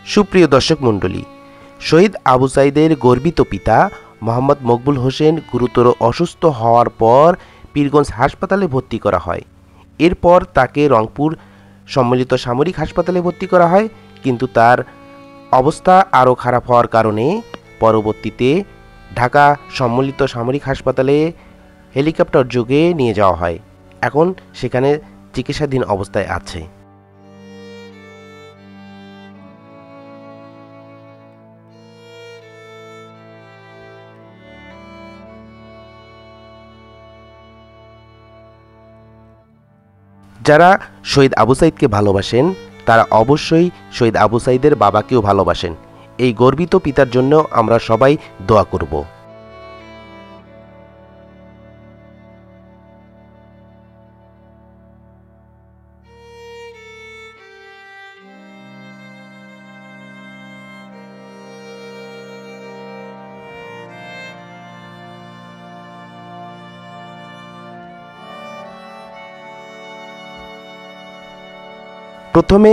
সুপ্রিয় দর্শক মণ্ডলী, শহীদ আবু সাঈদের গর্বিত পিতা মোহাম্মদ মকবুল হোসেন গুরুতর অসুস্থ হওয়ার পর পীরগঞ্জ হাসপাতালে ভর্তি করা হয়। এরপর তাকে রংপুর সম্মিলিত সামরিক হাসপাতালে ভর্তি করা হয়, কিন্তু তার অবস্থা আরও খারাপ হওয়ার কারণে পরবর্তীতে ঢাকা সম্মিলিত সামরিক হাসপাতালে হেলিকপ্টার যোগে নিয়ে যাওয়া হয়। এখন সেখানে চিকিৎসাধীন অবস্থায় আছে। যারা শহীদ আবু সাঈদকে ভালোবাসেন তারা অবশ্যই শহীদ আবু সাঈদের বাবাকেও ভালোবাসেন। এই গর্বিত পিতার জন্য আমরা সবাই দোয়া করব। প্রথমে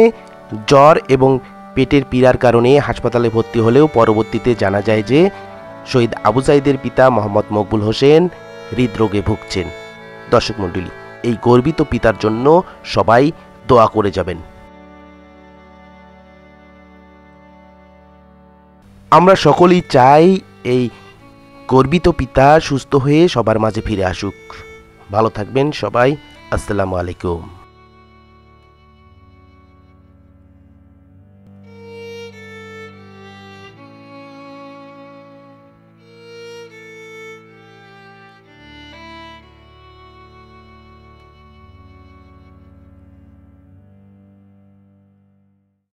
জ্বর এবং পেটের পীড়ার কারণে হাসপাতালে ভর্তি হলেও পরবর্তীতে জানা যায় যে শহীদ আবু সাঈদের পিতা মোহাম্মদ মকবুল হোসেন হৃদরোগে ভুগছেন। দর্শক মণ্ডলী, এই গর্বিত পিতার জন্য সবাই দোয়া করে যাবেন। আমরা সকলেই চাই এই গর্বিত পিতা সুস্থ হয়ে সবার মাঝে ফিরে আসুক। ভালো থাকবেন সবাই। আসসালামু আলাইকুম।